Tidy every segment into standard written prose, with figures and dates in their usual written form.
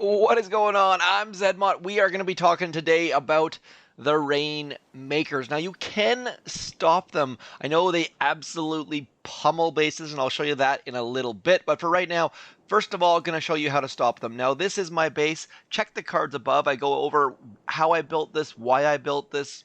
What is going on? I'm Zedmont. We are going to be talking today about the Rainmakers. Now, you can stop them. I know they absolutely pummel bases, and I'll show you that in a little bit. But for right now, first of all, I'm going to show you how to stop them. Now, this is my base. Check the cards above. I go over how I built this, why I built this.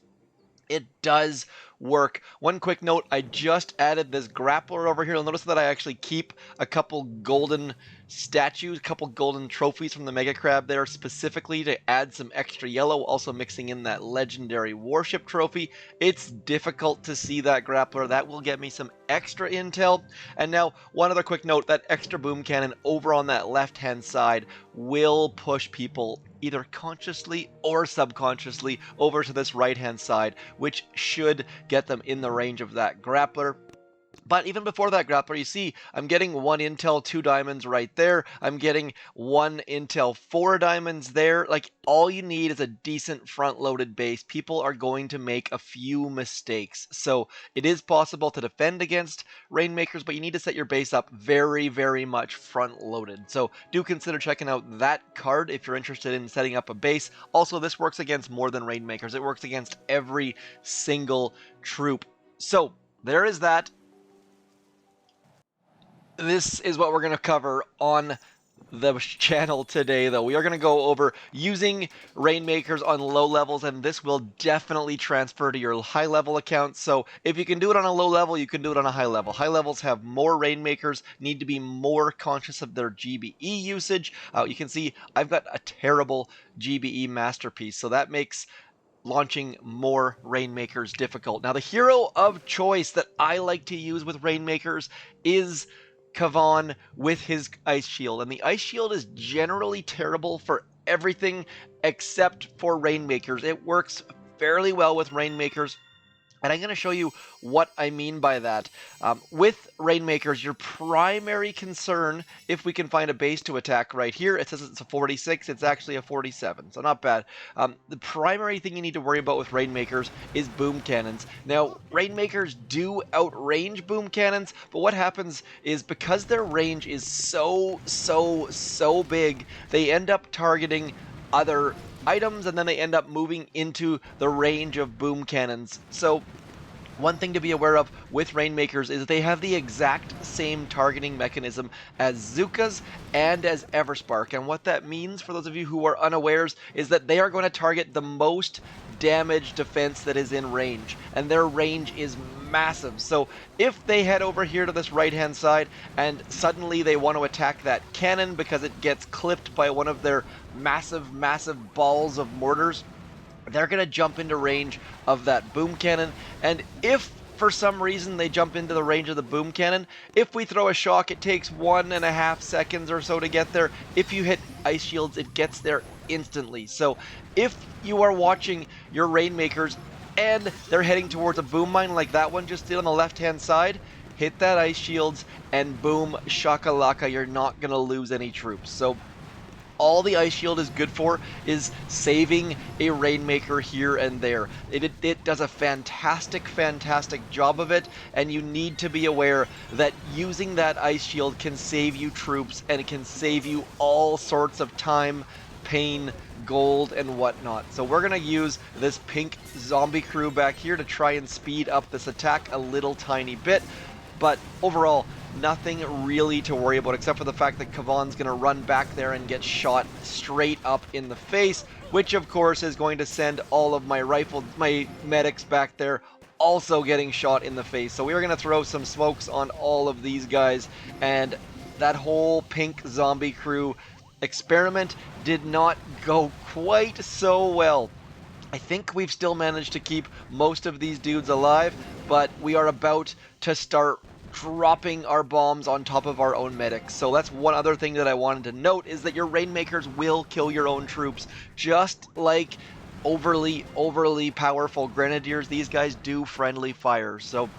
It does work. One quick note, I just added this grappler over here. You'll notice that I actually keep a couple golden statues, a couple golden trophies from the Mega Crab there specifically to add some extra yellow, also mixing in that legendary warship trophy. It's difficult to see that grappler. That will get me some extra intel. And now, one other quick note, that extra boom cannon over on that left-hand side will push people either consciously or subconsciously over to this right-hand side, which should get them in the range of that grappler. But even before that grappler, you see, I'm getting 1 intel, 2 diamonds right there. I'm getting 1 intel, 4 diamonds there. Like, all you need is a decent front-loaded base. People are going to make a few mistakes. So it is possible to defend against Rainmakers, but you need to set your base up very, very much front-loaded. So do consider checking out that card if you're interested in setting up a base. Also, this works against more than Rainmakers. It works against every single troop. So there is that. This is what we're going to cover on the channel today, though. We are going to go over using Rainmakers on low levels, and this will definitely transfer to your high level accounts. So if you can do it on a low level, you can do it on a high level. High levels have more Rainmakers, need to be more conscious of their GBE usage. You can see I've got a terrible GBE masterpiece, so that makes launching more Rainmakers difficult. Now, the hero of choice that I like to use with Rainmakers is Kavan with his Ice Shield, and the Ice Shield is generally terrible for everything except for Rainmakers. It works fairly well with Rainmakers, and I'm going to show you what I mean by that. With Rainmakers, your primary concern, if we can find a base to attack right here, it says it's a 46, it's actually a 47, so not bad. The primary thing you need to worry about with Rainmakers is boom cannons. Now, Rainmakers do outrange boom cannons, but what happens is because their range is so big, they end up targeting other items, and then they end up moving into the range of boom cannons. So one thing to be aware of with Rainmakers is that they have the exact same targeting mechanism as zookas and as Everspark, and what that means for those of you who are unawares is that they are going to target the most damage defense that is in range, and their range is massive. So if they head over here to this right hand side and suddenly they want to attack that cannon because it gets clipped by one of their massive balls of mortars, they're going to jump into range of that boom cannon. And if for some reason they jump into the range of the boom cannon, if we throw a shock, it takes 1.5 seconds or so to get there. If you hit ice shields, it gets there instantly. So if you are watching your Rainmakers and they're heading towards a boom mine like that one just did on the left hand side, hit that ice shields and boom shakalaka, you're not going to lose any troops. So all the Ice Shield is good for is saving a Rainmaker here and there. It does a fantastic job of it, and you need to be aware that using that Ice Shield can save you troops, and it can save you all sorts of time, pain, gold, and whatnot. So we're going to use this pink zombie crew back here to try and speed up this attack a little tiny bit, but overall, nothing really to worry about except for the fact that Kavan's going to run back there and get shot straight up in the face, which of course is going to send all of my medics back there also getting shot in the face. So we're going to throw some smokes on all of these guys, and that whole pink zombie crew experiment did not go quite so well. I think we've still managed to keep most of these dudes alive, but we are about to start dropping our bombs on top of our own medics. So that's one other thing that I wanted to note, is that your Rainmakers will kill your own troops, just like overly powerful grenadiers. These guys do friendly fire, so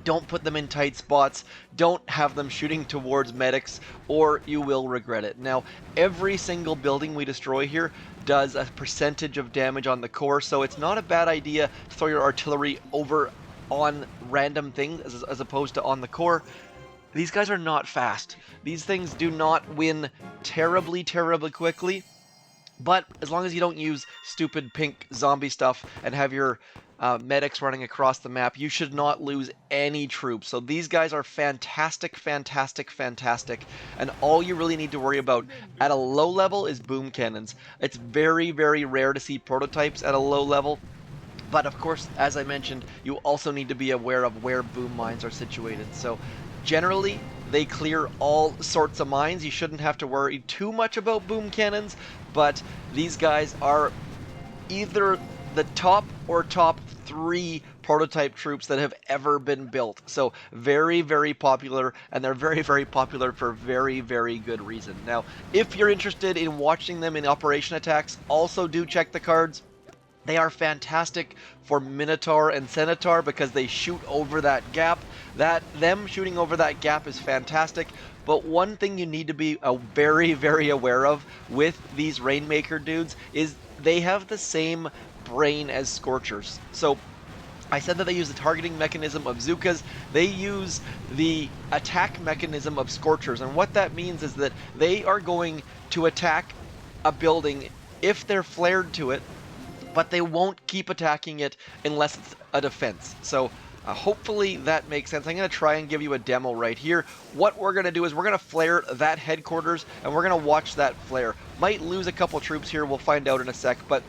don't put them in tight spots, don't have them shooting towards medics, or you will regret it. Now, every single building we destroy here does a percentage of damage on the core, so it's not a bad idea to throw your artillery over on random things as opposed to on the core. these guys are not fast. These things do not win terribly, terribly quickly. But as long as you don't use stupid pink zombie stuff and have your medics running across the map, you should not lose any troops. So these guys are fantastic, fantastic, fantastic. And all you really need to worry about at a low level is boom cannons. It's very, very rare to see prototypes at a low level. But of course, as I mentioned, you also need to be aware of where boom mines are situated. So generally, they clear all sorts of mines. You shouldn't have to worry too much about boom cannons, but these guys are either the top or top 3 prototype troops that have ever been built. So very, very popular, and they're very, very popular for very, very good reason. Now, if you're interested in watching them in operation attacks, also do check the cards. They are fantastic for Minotaur and Centaur because they shoot over that gap. Them shooting over that gap is fantastic. But one thing you need to be very, very aware of with these Rainmaker dudes is they have the same brain as Scorchers. So I said that they use the targeting mechanism of zookas. They use the attack mechanism of Scorchers. And what that means is that they are going to attack a building if they're flared to it, but they won't keep attacking it unless it's a defense. So hopefully that makes sense. I'm going to try and give you a demo right here. What we're going to do is we're going to flare that headquarters, and we're going to watch that flare. Might lose a couple troops here, we'll find out in a sec, but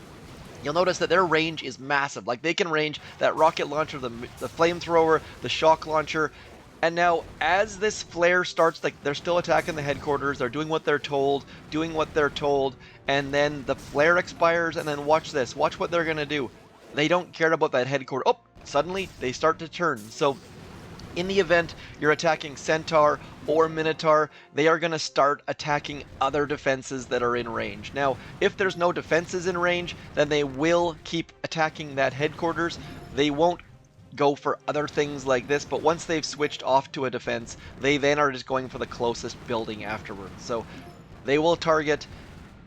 you'll notice that their range is massive. Like, they can range that rocket launcher, the flamethrower, the shock launcher. And now, as this flare starts, like, they're still attacking the headquarters, they're doing what they're told, and then the flare expires, and then watch this. Watch what they're going to do. They don't care about that headquarters. Oh, suddenly, they start to turn. So, in the event you're attacking Centaur or Minotaur, they are going to start attacking other defenses that are in range. Now, if there's no defenses in range, then they will keep attacking that headquarters. They won't go for other things like this, but once they've switched off to a defense, they then are just going for the closest building afterwards. So they will target,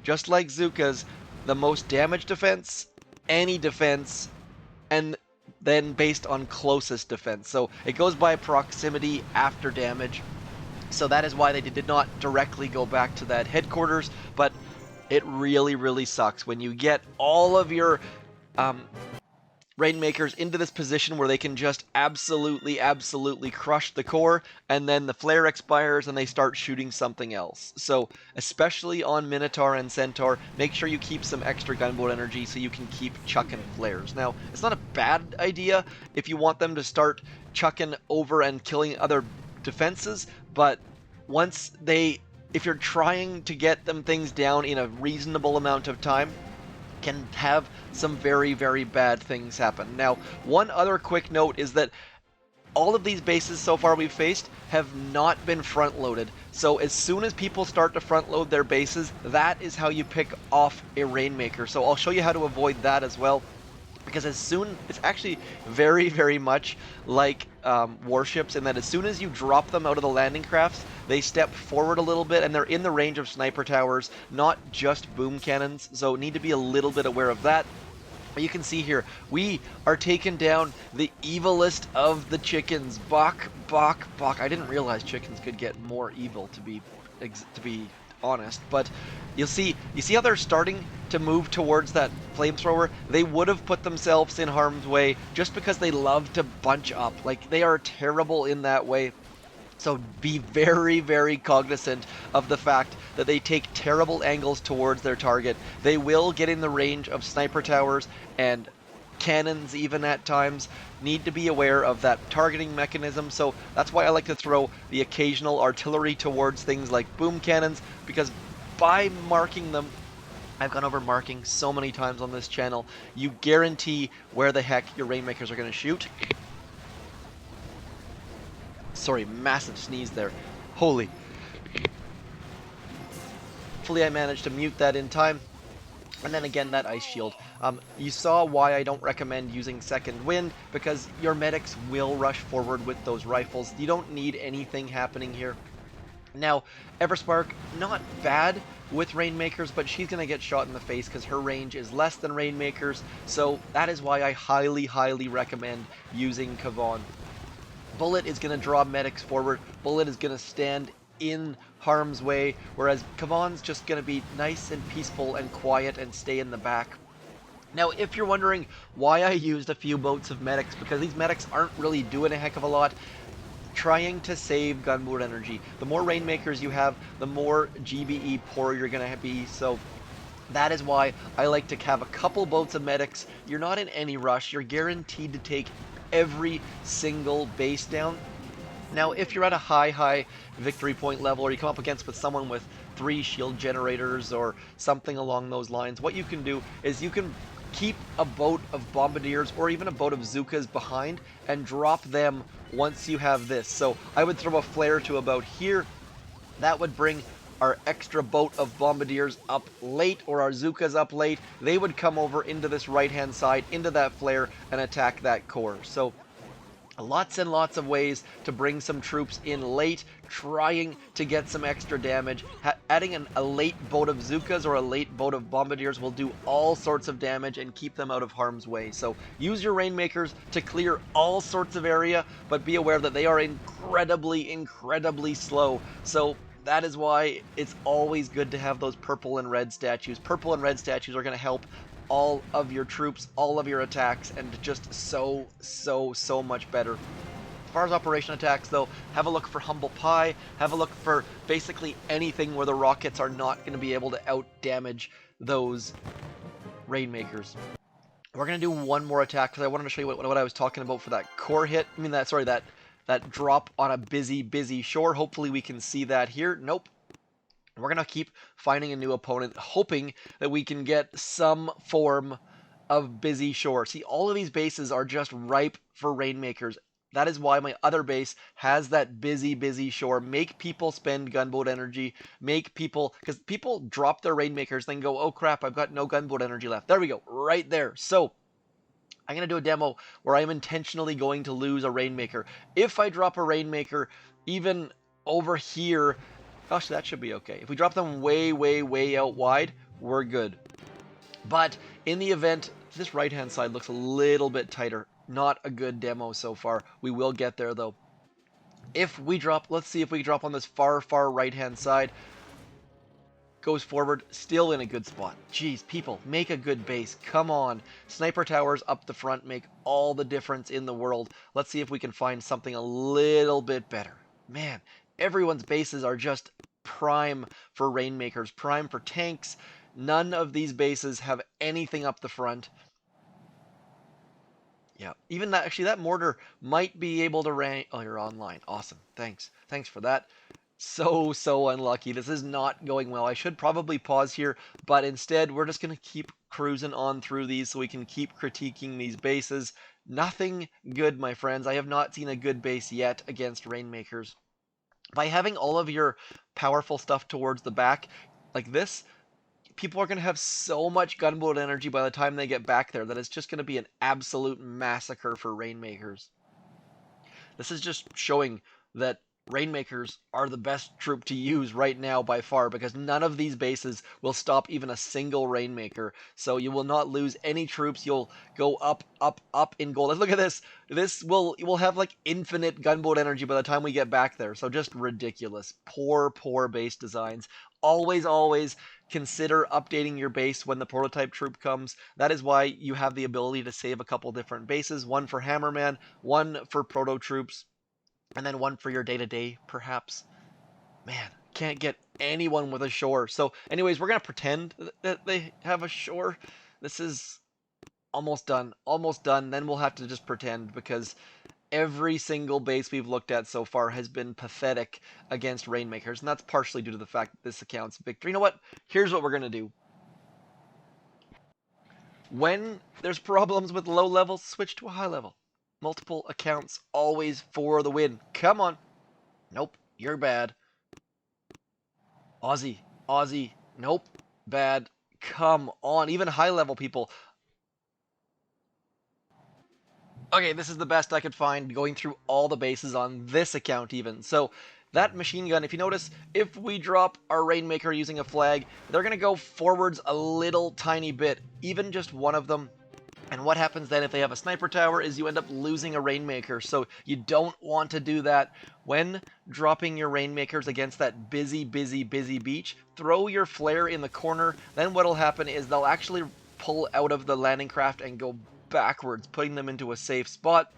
just like zookas, the most damaged defense, any defense, and then based on closest defense. So it goes by proximity after damage. So that is why they did not directly go back to that headquarters, but it really, really sucks when you get all of your Rainmakers into this position where they can just absolutely, absolutely crush the core, and then the flare expires and they start shooting something else. So, especially on Minotaur and Centaur, make sure you keep some extra gunboat energy so you can keep chucking flares. Now, it's not a bad idea if you want them to start chucking over and killing other defenses, but if you're trying to get them things down in a reasonable amount of time, can have some very, very bad things happen. Now, one other quick note is that all of these bases so far we've faced have not been front-loaded. So as soon as people start to front-load their bases, that is how you pick off a Rainmaker. So I'll show you how to avoid that as well. Because it's actually very, very much like warships in that as soon as you drop them out of the landing crafts, they step forward a little bit and they're in the range of sniper towers, not just boom cannons, so need to be a little bit aware of that. But you can see here, we are taking down the evilest of the chickens. Bok, bok, bok. I didn't realize chickens could get more evil, to be honest, but you see how they're starting to move towards that flamethrower? They would have put themselves in harm's way just because they love to bunch up. Like, they are terrible in that way. So be very, very cognizant of the fact that they take terrible angles towards their target. They will get in the range of sniper towers and cannons even at times. Need to be aware of that targeting mechanism, so that's why I like to throw the occasional artillery towards things like boom cannons, because by marking them, I've gone over marking so many times on this channel, you guarantee where the heck your Rainmakers are going to shoot. Sorry, massive sneeze there. Holy. Hopefully I managed to mute that in time. And then again, that ice shield. You saw why I don't recommend using second wind, because your medics will rush forward with those rifles. You don't need anything happening here. Now, Everspark, not bad with Rainmakers, but she's going to get shot in the face because her range is less than Rainmakers, so that is why I highly, highly recommend using Kavon. Bullet is going to draw medics forward. Bullet is going to stand in harm's way, whereas Kavan's just going to be nice and peaceful and quiet and stay in the back. Now, if you're wondering why I used a few boats of medics, because these medics aren't really doing a heck of a lot, trying to save gunboat energy. The more Rainmakers you have, the more GBE poor you're going to be, so that is why I like to have a couple boats of medics. You're not in any rush. You're guaranteed to take every single base down. Now, if you're at a high victory point level, or you come up against with someone with 3 shield generators or something along those lines, what you can do is you can keep a boat of bombardiers or even a boat of zookas behind and drop them once you have this. So I would throw a flare to about here. That would bring our extra boat of bombardiers up late, or our zookas up late. They would come over into this right hand side, into that flare, and attack that core. So lots and lots of ways to bring some troops in late, trying to get some extra damage. Adding a late boat of zookas or a late boat of bombardiers will do all sorts of damage and keep them out of harm's way. So use your Rainmakers to clear all sorts of area, but be aware that they are incredibly slow. So that is why it's always good to have those purple and red statues. Purple and red statues are going to help all of your troops, all of your attacks, and just so much better. As far as operation attacks, though, have a look for Humble Pie. Have a look for basically anything where the rockets are not going to be able to out-damage those Rainmakers. We're going to do one more attack, because I wanted to show you what I was talking about for that core hit. I mean, that drop on a busy shore. Hopefully we can see that here. Nope. We're going to keep finding a new opponent, hoping that we can get some form of busy shore. See, all of these bases are just ripe for Rainmakers. That is why my other base has that busy shore. Make people spend gunboat energy. Make people, because people drop their Rainmakers, then go, oh crap, I've got no gunboat energy left. There we go, right there. So I'm going to do a demo where I'm intentionally going to lose a Rainmaker. If I drop a Rainmaker, even over here, gosh, that should be okay. If we drop them way out wide, we're good. But in the event, this right-hand side looks a little bit tighter. Not a good demo so far. We will get there, though. If we drop, let's see if we drop on this far right-hand side. Goes forward, still in a good spot. Jeez, people, make a good base. Come on. Sniper towers up the front make all the difference in the world. Let's see if we can find something a little bit better. Man, everyone's bases are just prime for Rainmakers, prime for tanks. None of these bases have anything up the front. Yeah, even that, actually, that mortar might be able to rank. Oh, you're online. Awesome. Thanks for that. So unlucky. This is not going well. I should probably pause here, but instead we're just going to keep cruising on through these so we can keep critiquing these bases. Nothing good, my friends. I have not seen a good base yet against Rainmakers. By having all of your powerful stuff towards the back, like this, people are going to have so much gunboat energy by the time they get back there that it's just going to be an absolute massacre for Rainmakers. This is just showing that Rainmakers are the best troop to use right now by far, because none of these bases will stop even a single Rainmaker. So you will not lose any troops. You'll go up in gold. Look at this. We'll have like infinite gunboat energy by the time we get back there. So just ridiculous. Poor base designs. Always consider updating your base when the prototype troop comes. That is why you have the ability to save a couple different bases. One for Hammerman, one for proto troops, and then one for your day-to-day, perhaps. Man, can't get anyone with a shore. So anyways, we're going to pretend that they have a shore. This is almost done. Then we'll have to just pretend, because every single base we've looked at so far has been pathetic against Rainmakers. And that's partially due to the fact that this account's victory. You know what? Here's what we're going to do. When there's problems with low levels, switch to a high level. Multiple accounts, always for the win. Come on. Nope, you're bad. Aussie. Nope, bad. Come on, even high level people. Okay, this is the best I could find going through all the bases on this account even. So that machine gun, if you notice, if we drop our Rainmaker using a flag, they're going to go forwards a little tiny bit. Even just one of them And what happens then if they have a sniper tower is you end up losing a Rainmaker. So you don't want to do that. When dropping your Rainmakers against that busy beach, throw your flare in the corner. Then what'll happen is they'll actually pull out of the landing craft and go backwards, putting them into a safe spot.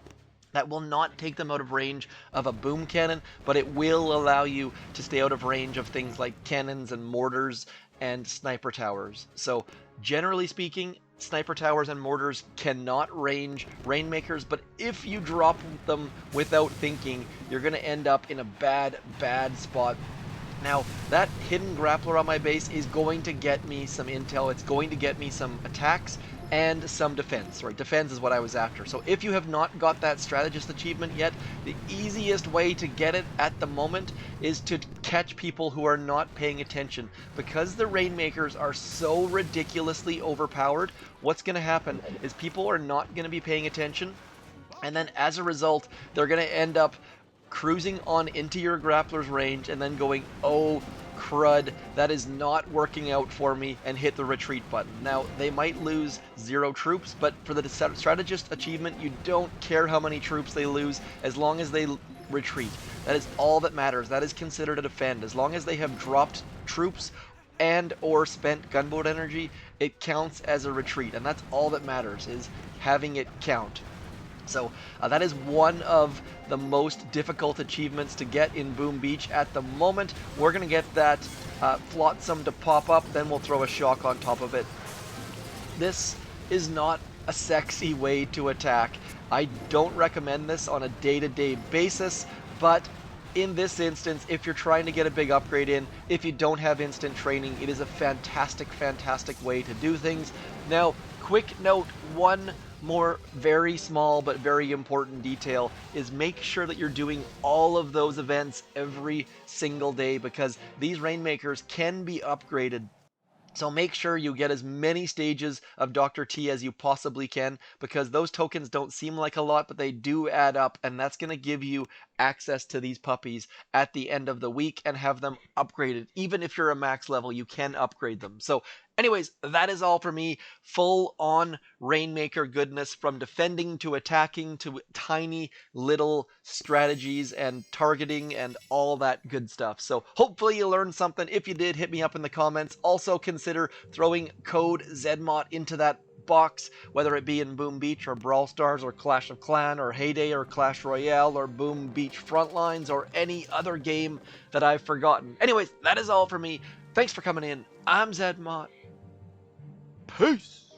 That will not take them out of range of a boom cannon, but it will allow you to stay out of range of things like cannons and mortars and sniper towers. So generally speaking, sniper towers and mortars cannot range Rainmakers, but if you drop them without thinking, you're going to end up in a bad spot. Now, that hidden grappler on my base is going to get me some intel, it's going to get me some attacks, and some defense. Right, defense is what I was after. So if you have not got that strategist achievement yet, the easiest way to get it at the moment is to catch people who are not paying attention. Because the Rainmakers are so ridiculously overpowered, what's going to happen is people are not going to be paying attention, and then as a result, they're going to end up cruising on into your grappler's range and then going, oh crud, that is not working out for me, and hit the retreat button. Now, they might lose 0 troops, but for the strategist achievement, you don't care how many troops they lose as long as they retreat. That is all that matters. That is considered a defend. As long as they have dropped troops and or spent gunboat energy, it counts as a retreat, and that's all that matters, is having it count. So that is one of the most difficult achievements to get in Boom Beach at the moment. We're going to get that Flotsam to pop up, then we'll throw a shock on top of it. This is not a sexy way to attack. I don't recommend this on a day-to-day basis, but in this instance, if you're trying to get a big upgrade in, if you don't have instant training, it is a fantastic way to do things. Now, quick note, one more very small but very important detail is make sure that you're doing all of those events every single day, because these Rainmakers can be upgraded. So make sure you get as many stages of Dr. T as you possibly can, because those tokens don't seem like a lot, but they do add up, and that's going to give you access to these puppies at the end of the week and have them upgraded. Even if you're a max level, you can upgrade them. So anyways, that is all for me. Full on Rainmaker goodness, from defending to attacking to tiny little strategies and targeting and all that good stuff. So hopefully you learned something. If you did, hit me up in the comments. Also consider throwing code ZMOT into that box, whether it be in Boom Beach or Brawl Stars or Clash of Clan or Heyday or Clash Royale or Boom Beach Frontlines or any other game that I've forgotten. Anyways, that is all for me. Thanks for coming in. I'm ZMOT. Peace!